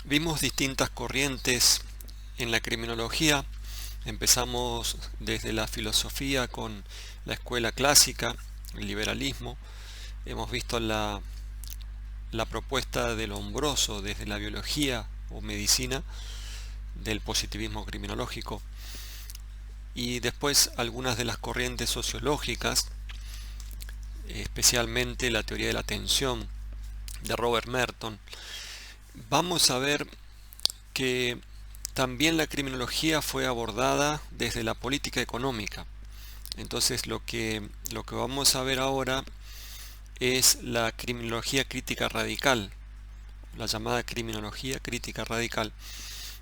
Vimos distintas corrientes en la criminología. Empezamos desde la filosofía con la escuela clásica, el liberalismo. Hemos visto la propuesta de Lombroso desde la biología o medicina, del positivismo criminológico. Y después algunas de las corrientes sociológicas, especialmente la teoría de la atención de Robert Merton. Vamos a ver que también la criminología fue abordada desde la política económica. Entonces lo que vamos a ver ahora es la criminología crítica radical, la llamada criminología crítica radical,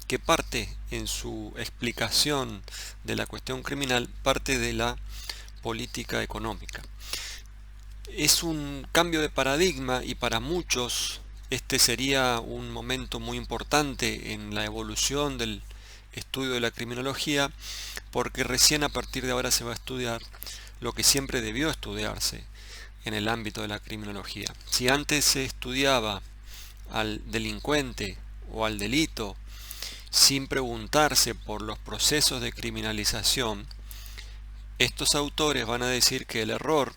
que parte en su explicación de la cuestión criminal, parte de la política económica. Es un cambio de paradigma y para muchos este sería un momento muy importante en la evolución del estudio de la criminología, porque recién a partir de ahora se va a estudiar lo que siempre debió estudiarse en el ámbito de la criminología. Si antes se estudiaba al delincuente o al delito sin preguntarse por los procesos de criminalización, estos autores van a decir que el error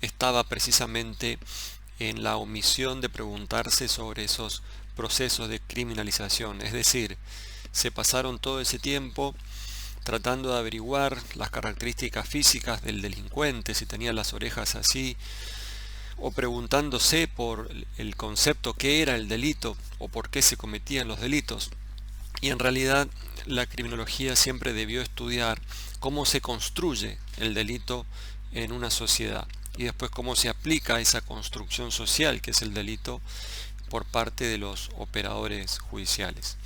estaba precisamente en la omisión de preguntarse sobre esos procesos de criminalización. Es decir, se pasaron todo ese tiempo tratando de averiguar las características físicas del delincuente, si tenía las orejas así, o preguntándose por el concepto qué era el delito o por qué se cometían los delitos. Y en realidad la criminología siempre debió estudiar cómo se construye el delito en una sociedad y después cómo se aplica esa construcción social que es el delito por parte de los operadores judiciales.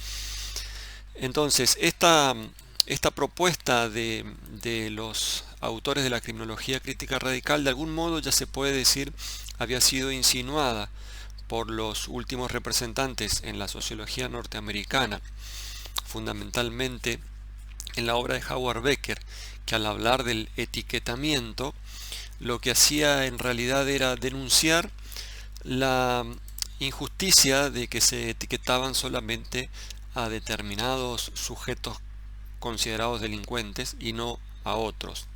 Entonces, esta propuesta de los autores de la criminología crítica radical, de algún modo ya se puede decir, había sido insinuada por los últimos representantes en la sociología norteamericana, fundamentalmente en la obra de Howard Becker, que al hablar del etiquetamiento, lo que hacía en realidad era denunciar la injusticia de que se etiquetaban solamente a determinados sujetos considerados delincuentes y no a otros.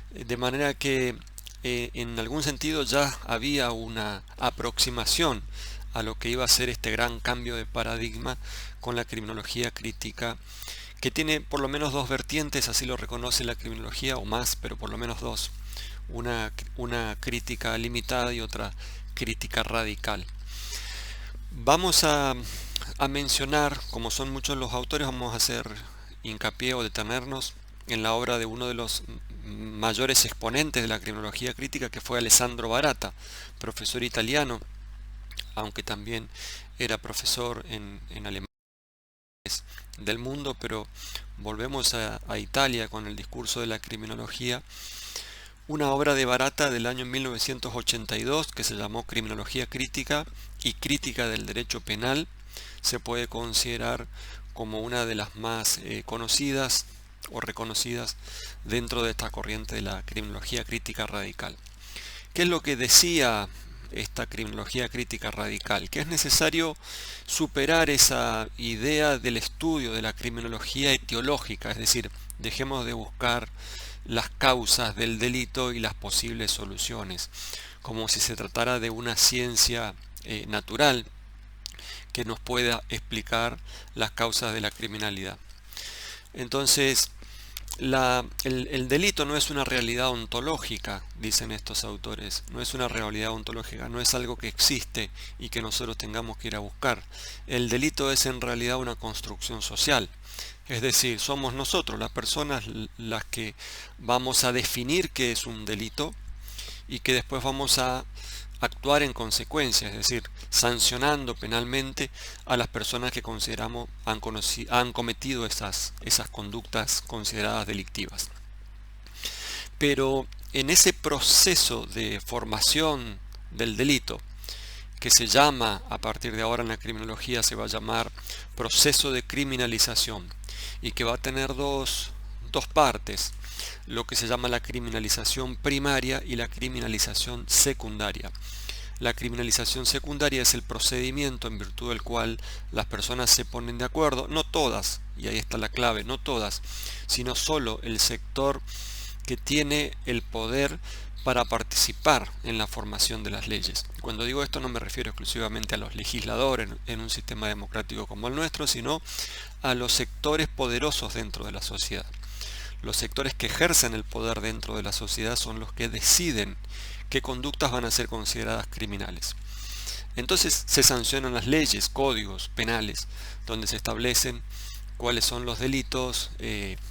De manera que en algún sentido ya había una aproximación a lo que iba a ser este gran cambio de paradigma con la criminología crítica, que tiene por lo menos dos vertientes, así lo reconoce la criminología, o más, pero por lo menos dos. Una crítica limitada y otra crítica radical. Vamos a mencionar, como son muchos los autores, vamos a hacer hincapié o detenernos en la obra de uno de los mayores exponentes de la criminología crítica, que fue Alessandro Barata, profesor italiano, aunque también era profesor en Alemania del mundo, pero volvemos a Italia con el discurso de la criminología. Una obra de Barata del año 1982 que se llamó Criminología Crítica y Crítica del Derecho Penal se puede considerar como una de las más conocidas o reconocidas dentro de esta corriente de la criminología crítica radical. ¿Qué es lo que decía esta criminología crítica radical? Que es necesario superar esa idea del estudio de la criminología etiológica, es decir, dejemos de buscar las causas del delito y las posibles soluciones, como si se tratara de una ciencia natural que nos pueda explicar las causas de la criminalidad. Entonces, el delito no es una realidad ontológica, dicen estos autores, no es una realidad ontológica, no es algo que existe y que nosotros tengamos que ir a buscar. El delito es en realidad una construcción social, es decir, somos nosotros, las personas, las que vamos a definir qué es un delito y que después vamos a actuar en consecuencia, es decir, sancionando penalmente a las personas que consideramos han cometido esas conductas consideradas delictivas. Pero en ese proceso de formación del delito, que se llama, a partir de ahora en la criminología se va a llamar proceso de criminalización, y que va a tener dos partes, lo que se llama la criminalización primaria y la criminalización secundaria. La criminalización secundaria es el procedimiento en virtud del cual las personas se ponen de acuerdo, no todas, y ahí está la clave, no todas, sino solo el sector que tiene el poder para participar en la formación de las leyes. Cuando digo esto no me refiero exclusivamente a los legisladores en un sistema democrático como el nuestro, sino a los sectores poderosos dentro de la sociedad. Los sectores que ejercen el poder dentro de la sociedad son los que deciden qué conductas van a ser consideradas criminales. Entonces se sancionan las leyes, códigos penales, donde se establecen cuáles son los delitos,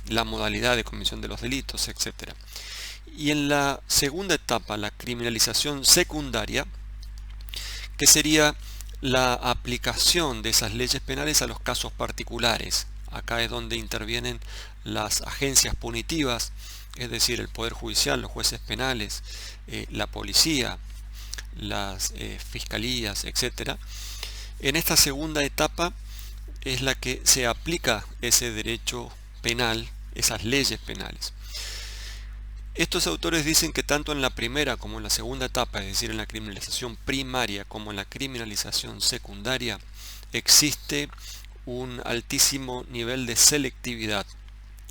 la modalidad de comisión de los delitos, etc. Y en la segunda etapa, la criminalización secundaria, que sería la aplicación de esas leyes penales a los casos particulares. Acá es donde intervienen las agencias punitivas, es decir, el Poder Judicial, los jueces penales, la policía, las fiscalías, etc. En esta segunda etapa es la que se aplica ese derecho penal, esas leyes penales. Estos autores dicen que tanto en la primera como en la segunda etapa, es decir, en la criminalización primaria como en la criminalización secundaria, existe un altísimo nivel de selectividad.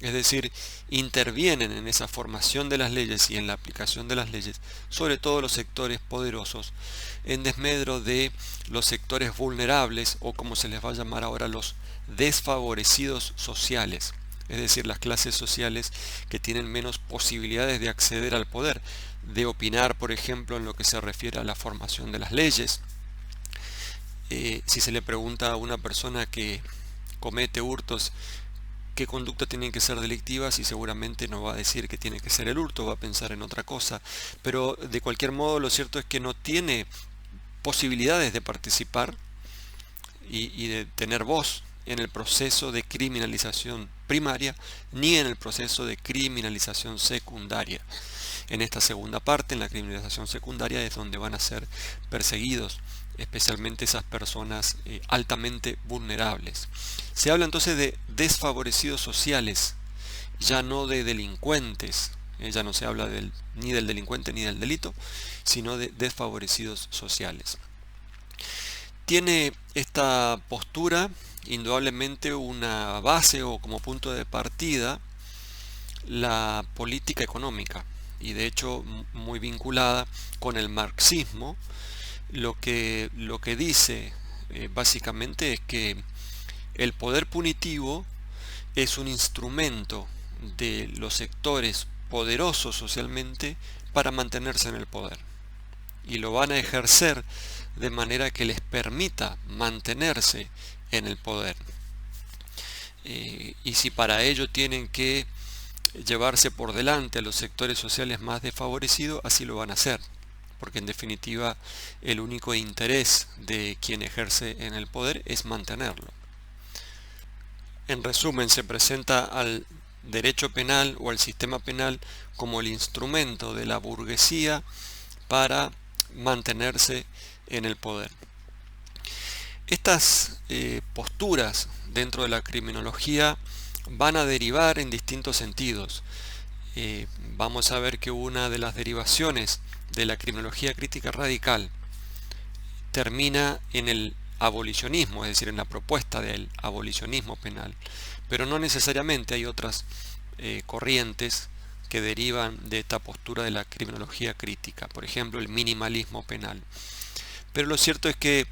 Es decir, intervienen en esa formación de las leyes y en la aplicación de las leyes, sobre todo los sectores poderosos, en desmedro de los sectores vulnerables o como se les va a llamar ahora los desfavorecidos sociales. Es decir, las clases sociales que tienen menos posibilidades de acceder al poder, de opinar, por ejemplo, en lo que se refiere a la formación de las leyes. Si se le pregunta a una persona que comete hurtos qué conductas tienen que ser delictivas, y seguramente no va a decir que tiene que ser el hurto, va a pensar en otra cosa. Pero de cualquier modo lo cierto es que no tiene posibilidades de participar y de tener voz en el proceso de criminalización primaria ni en el proceso de criminalización secundaria. En esta segunda parte, en la criminalización secundaria, es donde van a ser perseguidos especialmente esas personas altamente vulnerables. Se habla entonces de desfavorecidos sociales, ya no de delincuentes. Ya no se habla ni del delincuente ni del delito, sino de desfavorecidos sociales. Tiene esta postura indudablemente una base o como punto de partida la política económica, y de hecho muy vinculada con el marxismo. Lo que dice básicamente es que el poder punitivo es un instrumento de los sectores poderosos socialmente para mantenerse en el poder, y lo van a ejercer de manera que les permita mantenerse en el poder. Y si para ello tienen que llevarse por delante a los sectores sociales más desfavorecidos, así lo van a hacer, porque en definitiva el único interés de quien ejerce en el poder es mantenerlo. En resumen, se presenta al derecho penal o al sistema penal como el instrumento de la burguesía para mantenerse en el poder. Estas posturas dentro de la criminología van a derivar en distintos sentidos. Vamos a ver que una de las derivaciones de la criminología crítica radical termina en el abolicionismo, es decir, en la propuesta del abolicionismo penal, pero no necesariamente. Hay otras corrientes que derivan de esta postura de la criminología crítica, por ejemplo el minimalismo penal. Pero lo cierto es que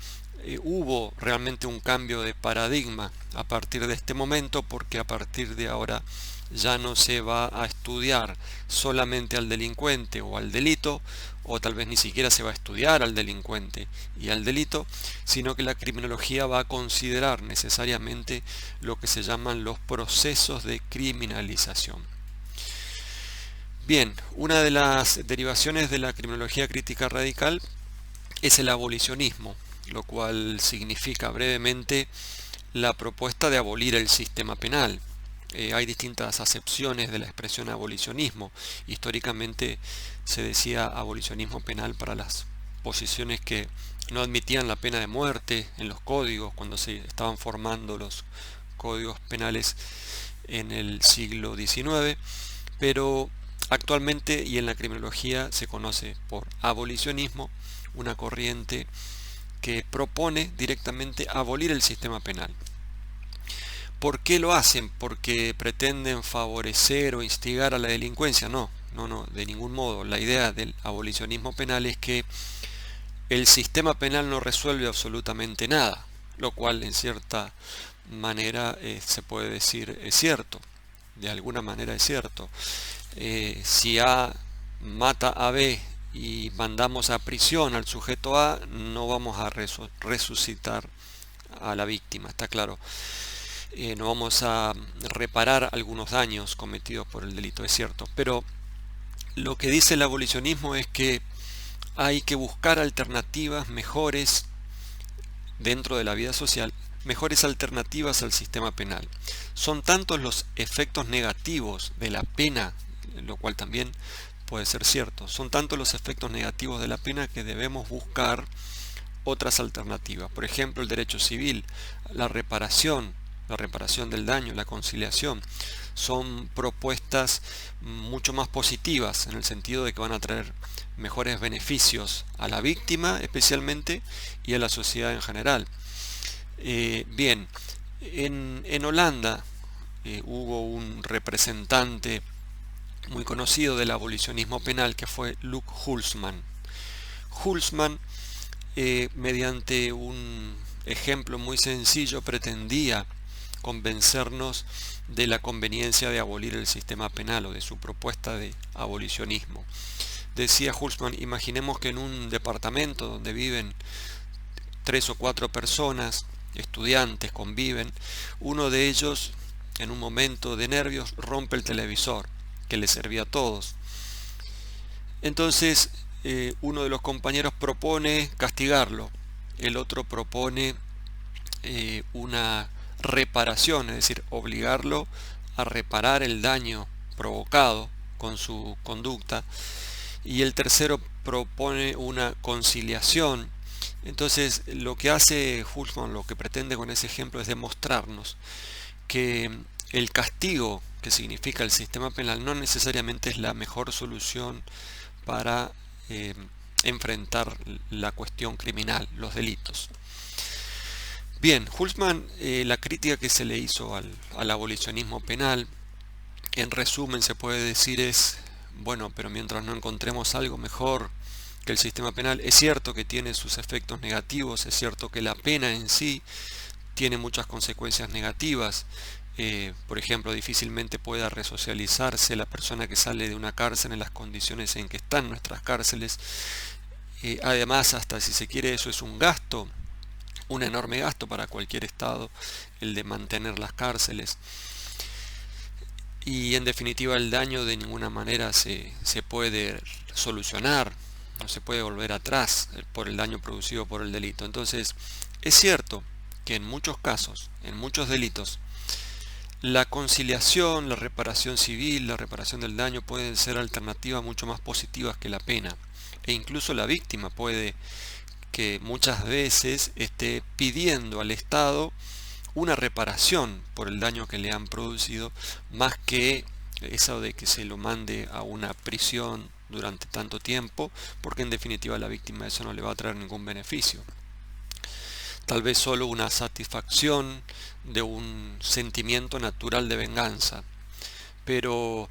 hubo realmente un cambio de paradigma a partir de este momento, porque a partir de ahora ya no se va a estudiar solamente al delincuente o al delito, o tal vez ni siquiera se va a estudiar al delincuente y al delito, sino que la criminología va a considerar necesariamente lo que se llaman los procesos de criminalización. Bien, una de las derivaciones de la criminología crítica radical es el abolicionismo, lo cual significa brevemente la propuesta de abolir el sistema penal. Hay distintas acepciones de la expresión abolicionismo. Históricamente se decía abolicionismo penal para las posiciones que no admitían la pena de muerte en los códigos, cuando se estaban formando los códigos penales en el siglo XIX, pero actualmente y en la criminología se conoce por abolicionismo una corriente que propone directamente abolir el sistema penal. ¿Por qué lo hacen? ¿Porque pretenden favorecer o instigar a la delincuencia? No, de ningún modo. La idea del abolicionismo penal es que el sistema penal no resuelve absolutamente nada, lo cual en cierta manera se puede decir es cierto, de alguna manera es cierto. Si A mata a B y mandamos a prisión al sujeto A, no vamos a resucitar a la víctima, está claro. No vamos a reparar algunos daños cometidos por el delito, es cierto. Pero lo que dice el abolicionismo es que hay que buscar alternativas mejores dentro de la vida social, mejores alternativas al sistema penal. Son tantos los efectos negativos de la pena, lo cual también puede ser cierto, son tantos los efectos negativos de la pena que debemos buscar otras alternativas. Por ejemplo, el derecho civil, la reparación del daño, la conciliación, son propuestas mucho más positivas en el sentido de que van a traer mejores beneficios a la víctima especialmente y a la sociedad en general. Bien, en Holanda hubo un representante muy conocido del abolicionismo penal que fue Luc Hulsmann. Hulsmann, mediante un ejemplo muy sencillo, pretendía convencernos de la conveniencia de abolir el sistema penal o de su propuesta de abolicionismo. Decía Hulsmann, imaginemos que en un departamento donde viven 3 o 4 personas, estudiantes, conviven, uno de ellos en un momento de nervios rompe el televisor que les servía a todos. Entonces uno de los compañeros propone castigarlo, el otro propone una reparación, es decir, obligarlo a reparar el daño provocado con su conducta, y el tercero propone una conciliación. Entonces lo que hace Hulsmann, lo que pretende con ese ejemplo es demostrarnos que el castigo que significa el sistema penal no necesariamente es la mejor solución para enfrentar la cuestión criminal, los delitos. Bien, Hulsmann, la crítica que se le hizo al abolicionismo penal, en resumen se puede decir es, bueno, pero mientras no encontremos algo mejor que el sistema penal, es cierto que tiene sus efectos negativos, es cierto que la pena en sí tiene muchas consecuencias negativas. Por ejemplo, difícilmente pueda resocializarse la persona que sale de una cárcel en las condiciones en que están nuestras cárceles. Además, hasta si se quiere, eso es un gasto, un enorme gasto para cualquier estado, el de mantener las cárceles. Y en definitiva el daño de ninguna manera se puede solucionar, no se puede volver atrás por el daño producido por el delito. Entonces, es cierto que en muchos casos, en muchos delitos, la conciliación, la reparación civil, la reparación del daño pueden ser alternativas mucho más positivas que la pena. E incluso la víctima puede que muchas veces esté pidiendo al Estado una reparación por el daño que le han producido, más que eso de que se lo mande a una prisión durante tanto tiempo, porque en definitiva a la víctima eso no le va a traer ningún beneficio. Tal vez solo una satisfacción de un sentimiento natural de venganza. Pero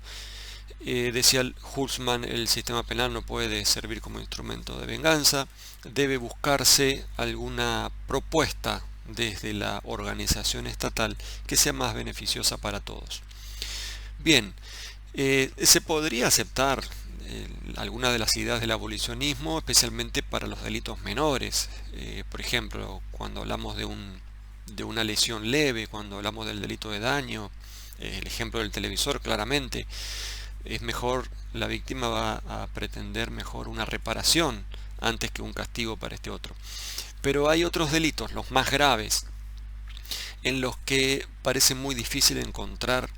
decía Hulsmann, el sistema penal no puede servir como instrumento de venganza, debe buscarse alguna propuesta desde la organización estatal que sea más beneficiosa para todos. Bien, se podría aceptar algunas de las ideas del abolicionismo, especialmente para los delitos menores. Por ejemplo, cuando hablamos de una lesión leve, cuando hablamos del delito de daño, el ejemplo del televisor, claramente es mejor, la víctima va a pretender mejor una reparación antes que un castigo para este otro. Pero hay otros delitos, los más graves, en los que parece muy difícil encontrar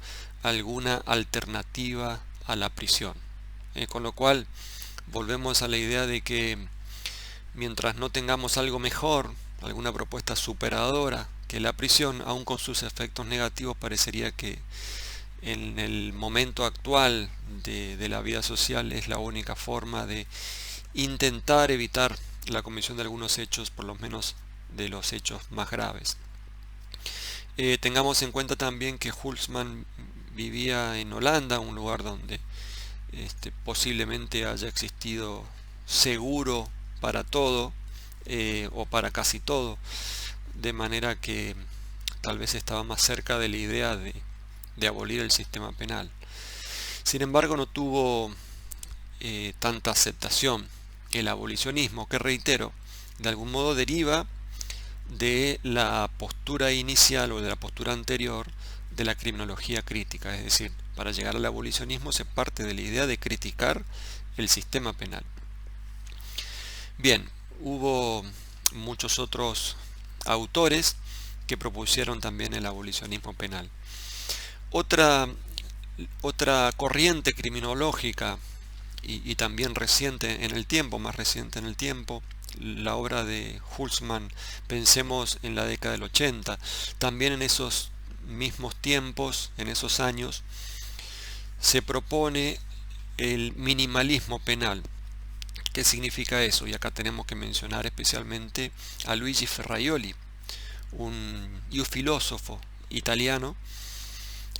alguna alternativa a la prisión. Con lo cual volvemos a la idea de que mientras no tengamos algo mejor, alguna propuesta superadora que la prisión, aun con sus efectos negativos, parecería que en el momento actual de la vida social es la única forma de intentar evitar la comisión de algunos hechos, por lo menos de los hechos más graves. Tengamos en cuenta también que Hulsman vivía en Holanda, un lugar donde posiblemente haya existido seguro para todo, o para casi todo, de manera que tal vez estaba más cerca de la idea de abolir el sistema penal. Sin embargo, no tuvo tanta aceptación el abolicionismo, que reitero, de algún modo deriva de la postura inicial o de la postura anterior de la criminología crítica. Es decir, para llegar al abolicionismo se parte de la idea de criticar el sistema penal. Bien, hubo muchos otros autores que propusieron también el abolicionismo penal. Otra corriente criminológica y también reciente en el tiempo, más reciente en el tiempo, la obra de Hulsman, pensemos en la década del 80, también en esos mismos tiempos, en esos años, se propone el minimalismo penal. ¿Qué significa eso? Y acá tenemos que mencionar especialmente a Luigi Ferraioli, un filósofo italiano,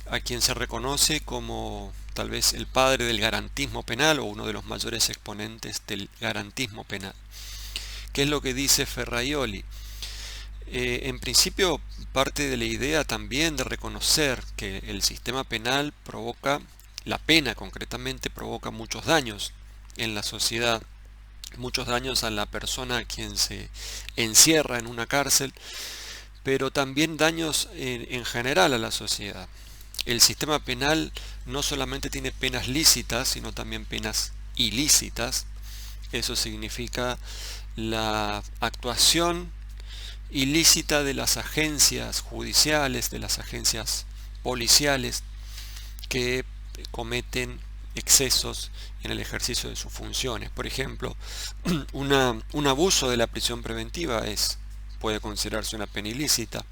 a quien se reconoce como tal vez el padre del garantismo penal o uno de los mayores exponentes del garantismo penal. ¿Qué es lo que dice Ferraioli? En principio parte de la idea también de reconocer que el sistema penal provoca, la pena concretamente provoca muchos daños en la sociedad, muchos daños a la persona a quien se encierra en una cárcel, pero también daños en general a la sociedad. El sistema penal no solamente tiene penas lícitas, sino también penas ilícitas. Eso significa la actuación ilícita de las agencias judiciales, de las agencias policiales que cometen excesos en el ejercicio de sus funciones. Por ejemplo, un abuso de la prisión preventiva puede considerarse una pena ilícita.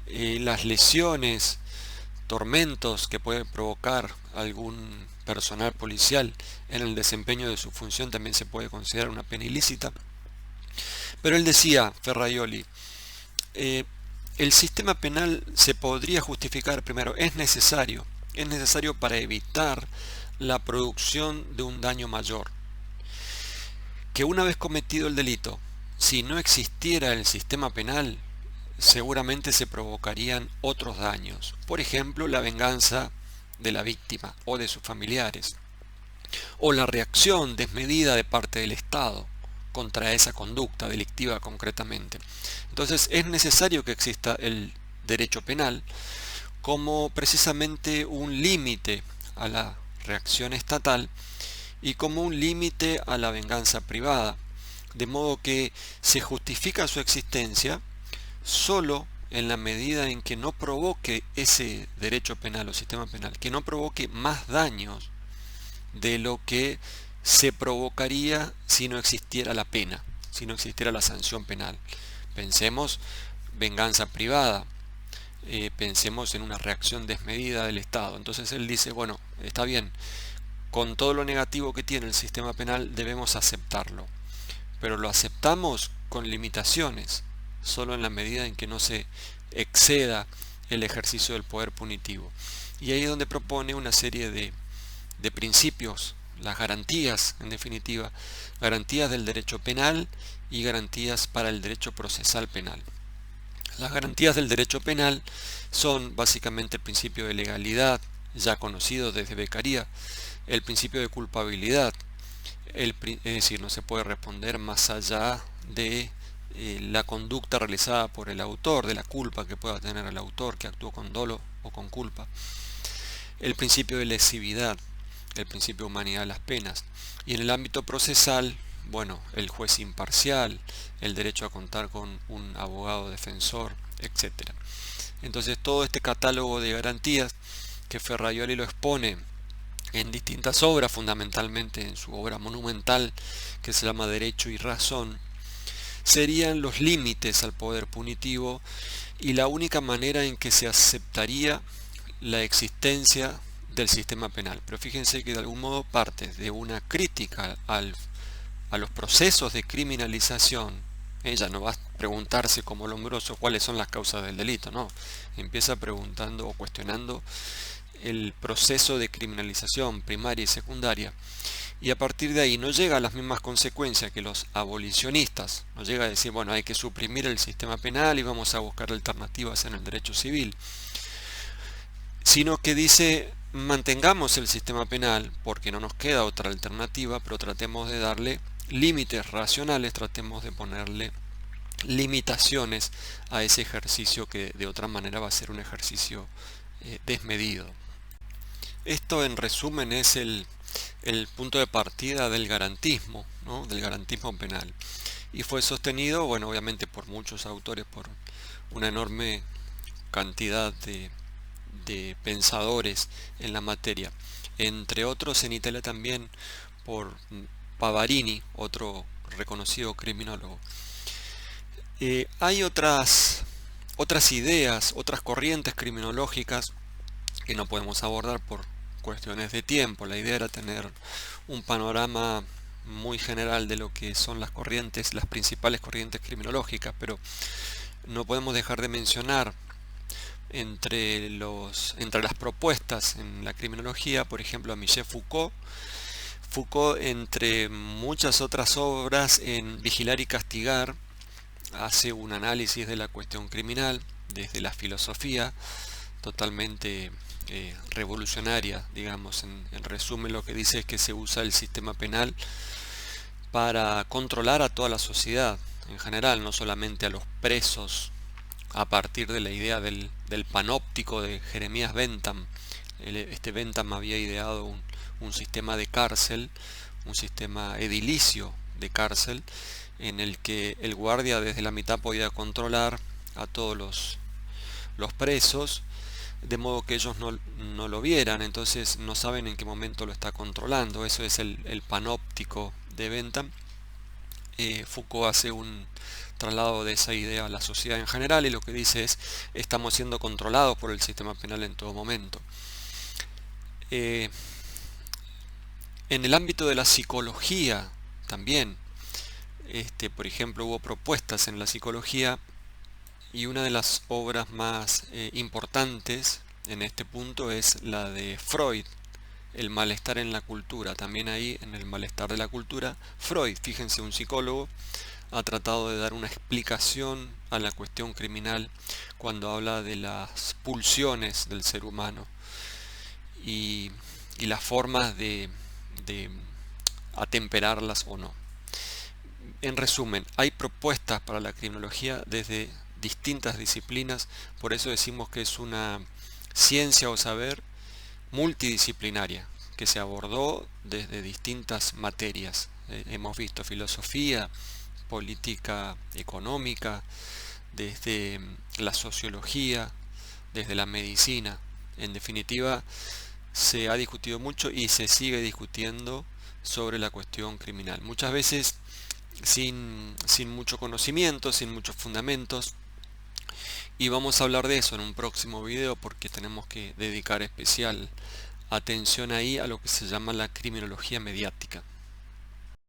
Las lesiones, tormentos que puede provocar algún personal policial en el desempeño de su función también se puede considerar una pena ilícita. Pero él decía, Ferraioli, el sistema penal se podría justificar, primero, es necesario para evitar la producción de un daño mayor. Que una vez cometido el delito, si no existiera el sistema penal, seguramente se provocarían otros daños. Por ejemplo, la venganza de la víctima o de sus familiares, o la reacción desmedida de parte del Estado contra esa conducta delictiva concretamente. Entonces es necesario que exista el derecho penal como precisamente un límite a la reacción estatal y como un límite a la venganza privada, de modo que se justifica su existencia solo en la medida en que no provoque ese derecho penal o sistema penal, que no provoque más daños de lo que se provocaría si no existiera la pena, si no existiera la sanción penal. Pensemos venganza privada, pensemos en una reacción desmedida del Estado. Entonces él dice, bueno, está bien, con todo lo negativo que tiene el sistema penal debemos aceptarlo, pero lo aceptamos con limitaciones, solo en la medida en que no se exceda el ejercicio del poder punitivo. Y ahí es donde propone una serie de principios, las garantías, en definitiva, garantías del derecho penal y garantías para el derecho procesal penal. Las garantías del derecho penal son básicamente el principio de legalidad, ya conocido desde Beccaria, el principio de culpabilidad, es decir, no se puede responder más allá de la conducta realizada por el autor, de la culpa que pueda tener el autor que actuó con dolo o con culpa, el principio de lesividad, el principio de humanidad de las penas, y en el ámbito procesal, bueno, el juez imparcial, el derecho a contar con un abogado defensor, etc. Entonces todo este catálogo de garantías que Ferraioli lo expone en distintas obras, fundamentalmente en su obra monumental que se llama Derecho y Razón, serían los límites al poder punitivo y la única manera en que se aceptaría la existencia del sistema penal. Pero fíjense que de algún modo parte de una crítica a los procesos de criminalización, ella no va a preguntarse como Lombroso cuáles son las causas del delito, no, empieza preguntando o cuestionando el proceso de criminalización primaria y secundaria, y a partir de ahí no llega a las mismas consecuencias que los abolicionistas, no llega a decir, bueno, hay que suprimir el sistema penal y vamos a buscar alternativas en el derecho civil, sino que dice, mantengamos el sistema penal porque no nos queda otra alternativa, pero tratemos de darle límites racionales, tratemos de ponerle limitaciones a ese ejercicio que de otra manera va a ser un ejercicio desmedido. Esto en resumen es el punto de partida del garantismo, ¿no? Del garantismo penal. Y fue sostenido, bueno, obviamente por muchos autores, por una enorme cantidad de pensadores en la materia. Entre otros en Italia también por Pavarini, otro reconocido criminólogo. Hay otras ideas, otras corrientes criminológicas que no podemos abordar por cuestiones de tiempo. La idea era tener un panorama muy general de lo que son las corrientes, las principales corrientes criminológicas, pero no podemos dejar de mencionar entre las propuestas en la criminología, por ejemplo, a Michel Foucault. Foucault, entre muchas otras obras en Vigilar y Castigar, hace un análisis de la cuestión criminal desde la filosofía totalmente revolucionaria, digamos. En resumen, lo que dice es que se usa el sistema penal para controlar a toda la sociedad en general, no solamente a los presos, a partir de la idea del panóptico de Jeremías Bentham. Este Bentham había ideado un sistema de cárcel, un sistema edilicio de cárcel, en el que el guardia desde la mitad podía controlar a todos los presos, de modo que ellos no lo vieran, entonces no saben en qué momento lo está controlando. Eso es el panóptico de Bentham. Foucault hace un traslado de esa idea a la sociedad en general y lo que dice es: estamos siendo controlados por el sistema penal en todo momento. En el ámbito de la psicología también, por ejemplo, hubo propuestas en la psicología, y una de las obras más importantes en este punto es la de Freud, El malestar en la cultura. También ahí, en El malestar de la cultura, Freud, fíjense, un psicólogo, ha tratado de dar una explicación a la cuestión criminal cuando habla de las pulsiones del ser humano y las formas de atemperarlas o no. En resumen, hay propuestas para la criminología desde distintas disciplinas, por eso decimos que es una ciencia o saber multidisciplinaria, que se abordó desde distintas materias. Hemos visto filosofía, política económica, desde la sociología, desde la medicina. En definitiva, se ha discutido mucho y se sigue discutiendo sobre la cuestión criminal. Muchas veces sin mucho conocimiento, sin muchos fundamentos. Y vamos a hablar de eso en un próximo video porque tenemos que dedicar especial atención ahí a lo que se llama la criminología mediática.